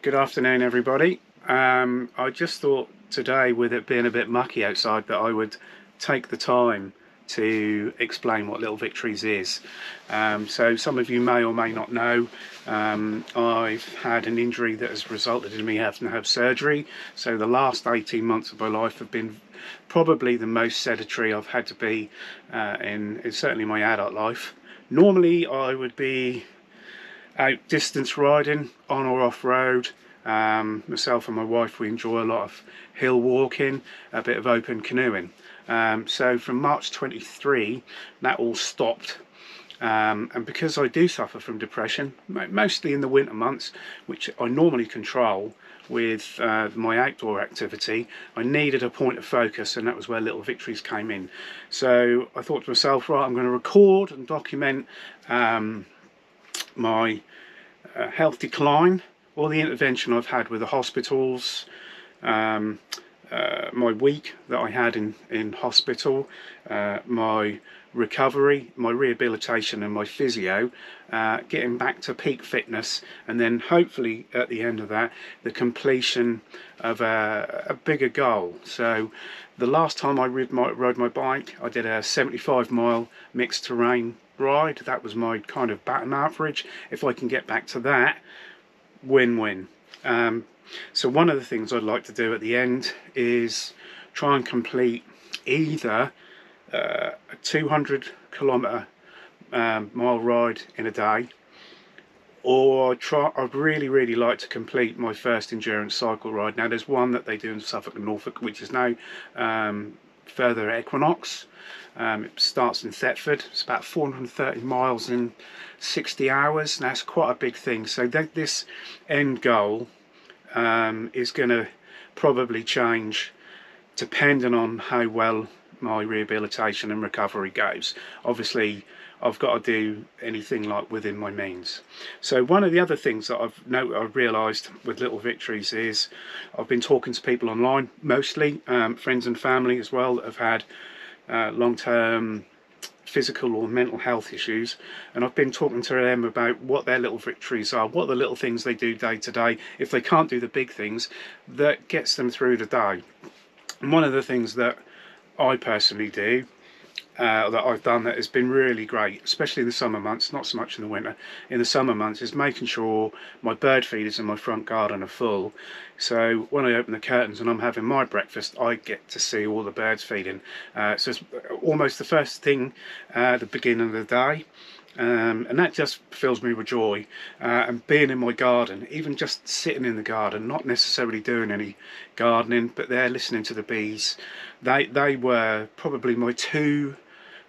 Good afternoon, everybody. I just thought today, with it being a bit mucky outside, that I would take the time to explain what Little Victories is. So some of you may or may not know, I've had an injury that has resulted in me having to have surgery. So the last 18 months of my life have been probably the most sedentary I've had to be in certainly my adult life. Normally I would be out distance riding, on or off road. Myself and my wife, we enjoy a lot of hill walking, a bit of open canoeing. So from March 23 that all stopped, and because I do suffer from depression, mostly in the winter months, which I normally control with my outdoor activity, I needed a point of focus, and that was where Little Victories came in. So I thought to myself, right, I'm going to record and document my health decline, all the intervention I've had with the hospitals, my week that I had in hospital, my recovery, my rehabilitation and my physio, getting back to peak fitness, and then hopefully at the end of that the completion of a bigger goal. So the last time I rode my bike, I did a 75-mile mixed terrain ride. That was my kind of batting average. If I can get back to that, win-win. So one of the things I'd like to do at the end is try and complete either a 200-kilometre mile ride in a day, or I'd really like to complete my first endurance cycle ride. Now there's one that they do in Suffolk and Norfolk, which is now further equinox. It starts in Thetford. It's about 430 miles in 60 hours. Now, that's quite a big thing. So this end goal is going to probably change depending on how well my rehabilitation and recovery goes. Obviously I've got to do anything like within my means. So one of the other things that I've realised with Little Victories is I've been talking to people online, mostly friends and family as well, that have had long-term physical or mental health issues, and I've been talking to them about what their little victories are, what the little things they do day to day, if they can't do the big things, that gets them through the day. And one of the things that I personally do, that I've done, that has been really great, especially in the summer months, not so much in the winter, in the summer months, is making sure my bird feeders in my front garden are full. So when I open the curtains and I'm having my breakfast, I get to see all the birds feeding. So it's almost the first thing at the beginning of the day. And that just fills me with joy, and being in my garden, even just sitting in the garden, not necessarily doing any gardening, but there listening to the bees. They were probably my two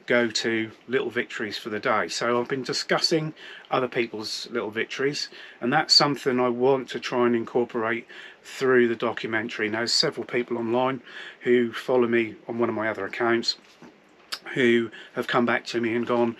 go-to little victories for the day. So I've been discussing other people's little victories, and that's something I want to try and incorporate through the documentary. Now, there's several people online who follow me on one of my other accounts who have come back to me and gone,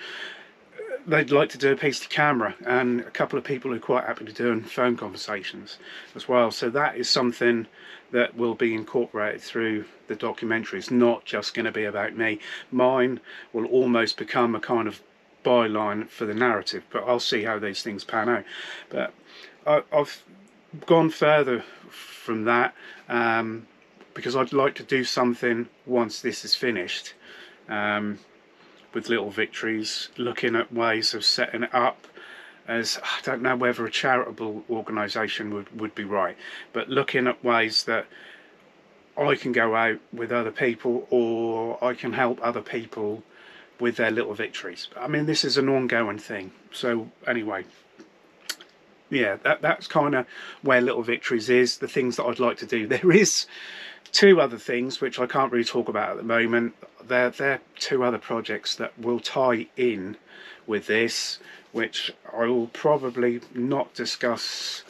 they'd like to do a piece to camera, and a couple of people who are quite happy to do phone conversations as well. So that is something that will be incorporated through the documentary. It's not just going to be about me. Mine will almost become a kind of byline for the narrative, but I'll see how these things pan out. But I've gone further from that, because I'd like to do something once this is finished, with Little Victories, looking at ways of setting it up as, I don't know whether a charitable organisation would be right, but looking at ways that I can go out with other people, or I can help other people with their little victories. I mean, this is an ongoing thing. So anyway, yeah, that's kind of where Little Victories is, the things that I'd like to do. There is two other things which I can't really talk about at the moment. They're two other projects that will tie in with this, which I will probably not discuss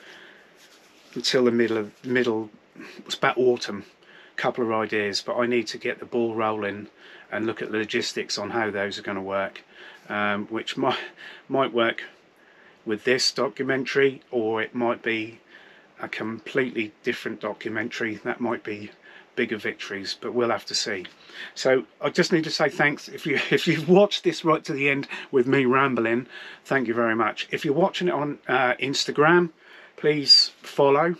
until the middle, it's about autumn. Couple of ideas, but I need to get the ball rolling and look at the logistics on how those are going to work, which might work with this documentary, or it might be a completely different documentary that might be bigger victories, but we'll have to see. So I just need to say thanks. If you've watched this right to the end with me rambling, thank you very much. If you're watching it on Instagram, please follow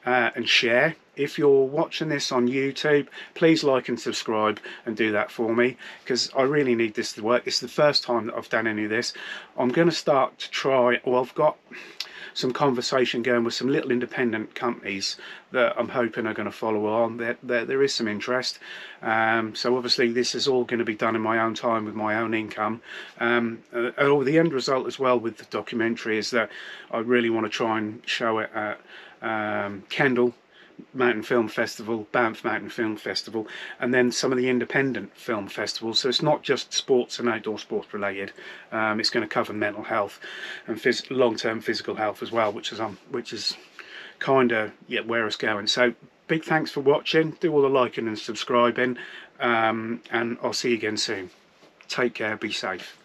and share. If you're watching this on YouTube, please like and subscribe and do that for me, because I really need this to work. It's the first time that I've done any of this. I'm going to start to try, well, I've got some conversation going with some little independent companies that I'm hoping are going to follow on. There is some interest. So obviously this is all going to be done in my own time with my own income. The end result as well with the documentary is that I really want to try and show it at Kendal Mountain Film Festival, Banff Mountain Film Festival, and then some of the independent film festivals. So it's not just sports and outdoor sports related. It's going to cover mental health and long-term physical health as well, which is kind of where it's going. So big thanks for watching. Do all the liking and subscribing, and I'll see you again soon. Take care. Be safe.